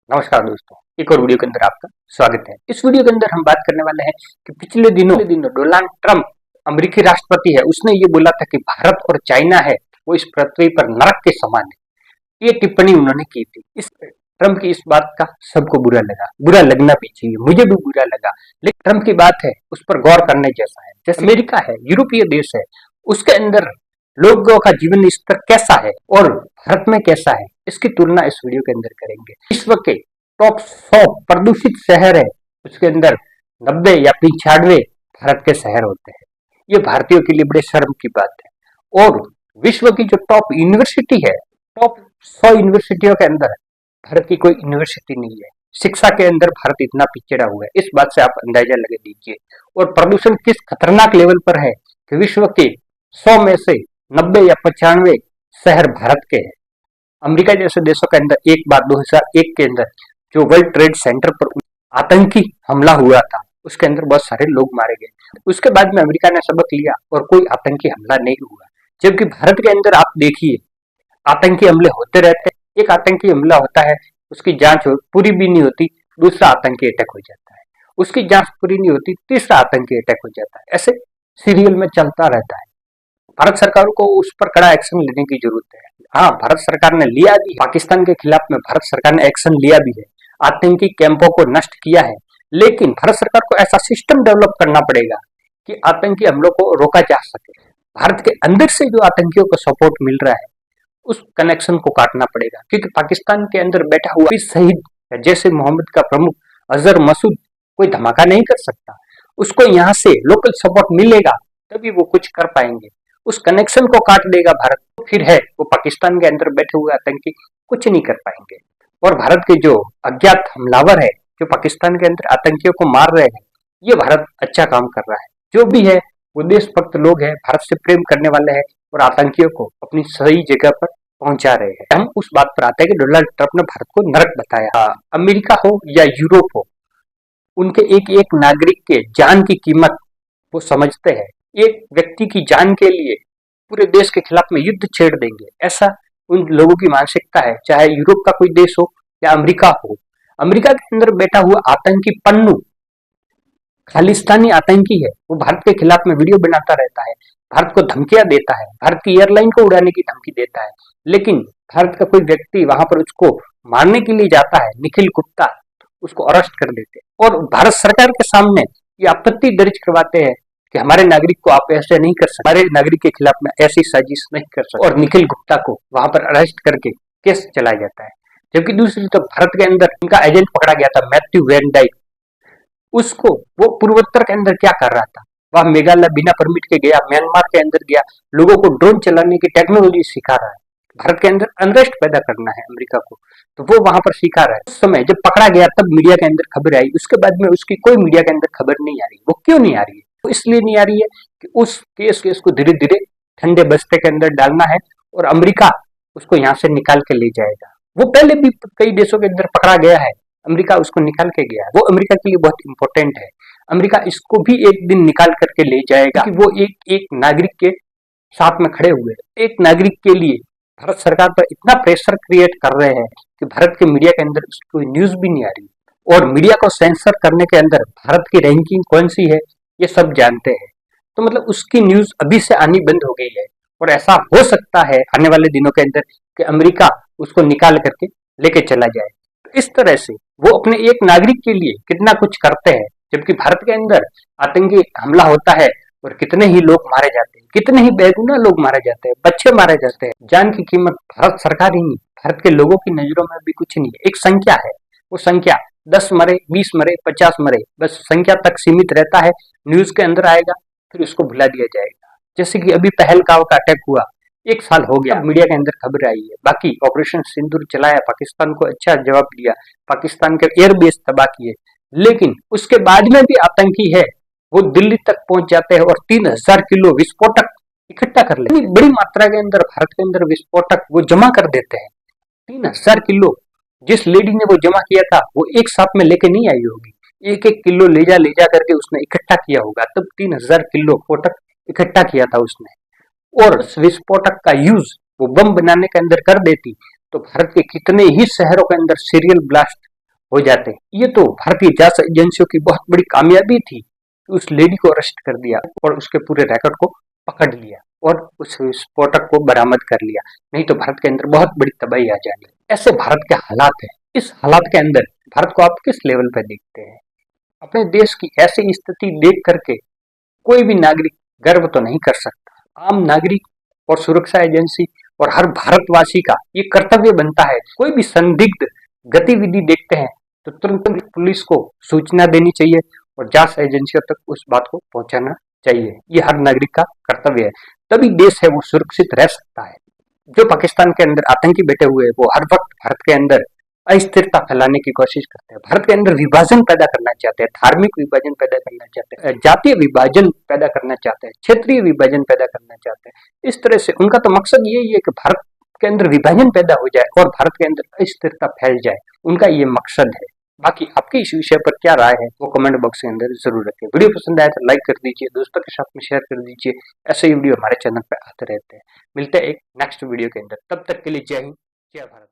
नमस्कार दोस्तों, एक और वीडियो के अंदर आपका स्वागत है। इस वीडियो के अंदर हम बात करने वाले हैं कि पिछले दिनों डोनाल्ड ट्रंप अमेरिकी राष्ट्रपति है, उसने ये बोला था कि भारत और चाइना है वो इस पृथ्वी पर नरक के समान है। ये टिप्पणी उन्होंने की थी। इस ट्रंप की इस बात का सबको बुरा लगा, बुरा लगना भी चाहिए, मुझे भी बुरा लगा। लेकिन ट्रंप की बात है उस पर गौर करने जैसा है। जैसे अमेरिका है, यूरोपीय देश है, उसके अंदर लोगों का जीवन स्तर कैसा है और भारत में कैसा है, इसकी तुलना इस वीडियो के अंदर करेंगे। विश्व के टॉप 100 प्रदूषित शहर है, उसके अंदर 90 या 95 भारत के शहर होते हैं। ये भारतीयों के लिए बड़े शर्म की बात है। और विश्व की जो टॉप यूनिवर्सिटी है, टॉप 100 यूनिवर्सिटियों के अंदर भारत की कोई यूनिवर्सिटी नहीं है। शिक्षा के अंदर भारत इतना पिछड़ा हुआ है, इस बात से आप अंदाजा लगा दीजिए। और प्रदूषण किस खतरनाक लेवल पर है कि विश्व के 100 में से 90 या 95 शहर भारत के हैं। अमेरिका जैसे देशों के अंदर एक बार 2001 के अंदर जो वर्ल्ड ट्रेड सेंटर पर आतंकी हमला हुआ था, उसके अंदर बहुत सारे लोग मारे गए। उसके बाद में अमेरिका ने सबक लिया और कोई आतंकी हमला नहीं हुआ। जबकि भारत के अंदर आप देखिए, आतंकी हमले होते रहते हैं। एक आतंकी हमला होता है, उसकी जांच पूरी भी नहीं होती, दूसरा आतंकी अटैक हो जाता है। उसकी जांच पूरी नहीं होती, तीसरा आतंकी अटैक हो जाता है। ऐसे सीरियल में चलता रहता है। भारत सरकार को उस पर कड़ा एक्शन लेने की जरूरत है। हाँ, भारत सरकार ने लिया भी, पाकिस्तान के खिलाफ में भारत सरकार ने एक्शन लिया भी है, आतंकी कैंपों को नष्ट किया है। लेकिन भारत सरकार को ऐसा सिस्टम डेवलप करना पड़ेगा कि आतंकी हमलों को रोका जा सके। भारत के अंदर से जो आतंकियों को सपोर्ट मिल रहा है, उस कनेक्शन को काटना पड़ेगा। क्योंकि पाकिस्तान के अंदर बैठा हुआ शहीद जैसे मोहम्मद का प्रमुख अजहर मसूद कोई धमाका नहीं कर सकता। उसको यहाँ से लोकल सपोर्ट मिलेगा, तभी वो कुछ कर पाएंगे। उस कनेक्शन को काट देगा भारत, तो फिर है वो पाकिस्तान के अंदर बैठे हुए आतंकी कुछ नहीं कर पाएंगे। और भारत के जो अज्ञात हमलावर है, जो पाकिस्तान के अंदर आतंकियों को मार रहे हैं, ये भारत अच्छा काम कर रहा है। जो भी है वो देशभक्त लोग हैं, भारत से प्रेम करने वाले हैं और आतंकियों को अपनी सही जगह पर पहुंचा रहे हैं। हम उस बात पर आते हैं कि डोनाल्ड ट्रंप ने भारत को नरक बताया। अमेरिका हो या यूरोप हो, उनके एक एक नागरिक के जान की कीमत वो समझते हैं। एक व्यक्ति की जान के लिए पूरे देश के खिलाफ में युद्ध छेड़ देंगे, ऐसा उन लोगों की मानसिकता है। चाहे यूरोप का कोई देश हो या अमेरिका हो। अमेरिका के अंदर बैठा हुआ आतंकी पन्नू खालिस्तानी आतंकी है, वो भारत के खिलाफ में वीडियो बनाता रहता है, भारत को धमकियां देता है, भारत की एयरलाइन को उड़ाने की धमकी देता है। लेकिन भारत का कोई व्यक्ति वहां पर उसको मारने के लिए जाता है, निखिल गुप्ता, उसको अरेस्ट कर देते हैं और भारत सरकार के सामने ये आपत्ति दर्ज करवाते हैं कि हमारे नागरिक को आप ऐसे नहीं कर सकते, हमारे नागरिक के खिलाफ में ऐसी साजिश नहीं कर सकते। और निखिल गुप्ता को वहां पर अरेस्ट करके केस चलाया जाता है। जबकि दूसरी तो भारत के अंदर उनका एजेंट पकड़ा गया था, मैथ्यू वैन डाइक। उसको वो पूर्वोत्तर के अंदर क्या कर रहा था, वह मेघालय बिना परमिट के गया, म्यांमार के अंदर गया, लोगों को ड्रोन चलाने की टेक्नोलॉजी सिखा रहा है। भारत के अंदर अनरेस्ट पैदा करना है अमेरिका को, तो वो वहां पर सिखा रहा है। उस समय जब पकड़ा गया तब मीडिया के अंदर खबर आई, उसके बाद में उसकी कोई मीडिया के अंदर खबर नहीं आ रही। वो क्यों नहीं आ रही है? वो इसलिए नहीं आ रही है कि उस केस को धीरे धीरे ठंडे बस्ते के अंदर डालना है और अमेरिका उसको यहाँ से निकाल के ले जाएगा। वो पहले भी कई देशों के अंदर पकड़ा गया है, अमेरिका उसको निकाल के गया है। वो अमेरिका के लिए बहुत इंपॉर्टेंट है। अमेरिका इसको भी एक दिन निकाल करके ले जाएगा कि वो एक एक नागरिक के साथ में खड़े हुए, एक नागरिक के लिए भारत सरकार पर इतना प्रेशर क्रिएट कर रहे हैं कि भारत के मीडिया के अंदर कोई न्यूज भी नहीं आ रही। और मीडिया को सेंसर करने के अंदर भारत की रैंकिंग कौन सी है, ये सब जानते हैं। तो मतलब उसकी न्यूज अभी से आनी बंद हो गई है। और ऐसा हो सकता है आने वाले दिनों के अंदर कि अमेरिका उसको निकाल करके लेके चला जाए। तो इस तरह से वो अपने एक नागरिक के लिए कितना कुछ करते हैं, जबकि भारत के अंदर आतंकी हमला होता है और कितने ही लोग मारे जाते हैं, कितने ही बेगुनाह लोग मारे जाते हैं, बच्चे मारे जाते हैं। जान की कीमत भारत सरकार ही नहीं, भारत के लोगों की नजरों में भी कुछ नहीं है। एक संख्या है, वो संख्या 10 मरे, 20 मरे, 50 मरे, बस संख्या तक सीमित रहता है। न्यूज के अंदर आएगा, फिर उसको भुला दिया जाएगा। जैसे कि अभी पहलगाम का अटैक हुआ, 1 साल हो गया, मीडिया के अंदर खबर आई है। बाकी ऑपरेशन सिंदूर चलाया, पाकिस्तान को अच्छा जवाब दिया, पाकिस्तान के एयरबेस तबाह किए। लेकिन उसके बाद में भी आतंकी है, वो दिल्ली तक पहुंच जाते हैं और 3000 किलो विस्फोटक इकट्ठा कर लेते हैं। बड़ी मात्रा के अंदर भारत के अंदर विस्फोटक वो जमा कर देते हैं। 3000 किलो जिस लेडी ने वो जमा किया था, वो एक साथ में लेके नहीं आई होगी, एक एक किलो ले जा करके उसने इकट्ठा किया होगा, तब 3000 किलो स्फोटक इकट्ठा किया था उसने। और विस्फोटक का यूज वो बम बनाने के अंदर कर देती, तो भारत के कितने ही शहरों के अंदर सीरियल ब्लास्ट हो जाते। ये तो भारतीय जांच एजेंसियों की बहुत बड़ी कामयाबी थी कि उस लेडी को अरेस्ट कर दिया और उसके पूरे रिकॉर्ड को पकड़ लिया और उस विस्फोटक को बरामद कर लिया, नहीं तो भारत के अंदर बहुत बड़ी तबाही आ जानी। ऐसे भारत के हालात है। इस हालात के अंदर भारत को आप किस लेवल पर देखते हैं? अपने देश की ऐसी स्थिति देख करके कोई भी नागरिक गर्व तो नहीं कर सकता। आम नागरिक और सुरक्षा एजेंसी और हर भारतवासी का ये कर्तव्य बनता है, कोई भी संदिग्ध गतिविधि देखते हैं तो तुरंत पुलिस को सूचना देनी चाहिए और जांच एजेंसियों तक उस बात को पहुंचाना चाहिए। ये हर नागरिक का कर्तव्य है, तभी देश है वो सुरक्षित रह सकता है। जो पाकिस्तान के अंदर आतंकी बैठे हुए हैं वो हर वक्त भारत के अंदर अस्थिरता फैलाने की कोशिश करते हैं, भारत के अंदर विभाजन पैदा करना चाहते हैं, धार्मिक विभाजन पैदा करना चाहते हैं, जातीय विभाजन पैदा करना चाहते हैं, क्षेत्रीय विभाजन पैदा करना चाहते हैं। इस तरह से उनका तो मकसद यही है कि भारत के अंदर विभाजन पैदा हो जाए और भारत के अंदर अस्थिरता फैल जाए, उनका ये मकसद है। बाकी आपकी इस विषय पर क्या राय है वो कमेंट बॉक्स के अंदर जरूर रखें। वीडियो पसंद आया तो लाइक कर दीजिए, दोस्तों के साथ में शेयर कर दीजिए। ऐसे ही वीडियो हमारे चैनल पर आते रहते हैं। मिलते हैं एक नेक्स्ट वीडियो के अंदर, तब तक के लिए जय हिंद, जय भारत।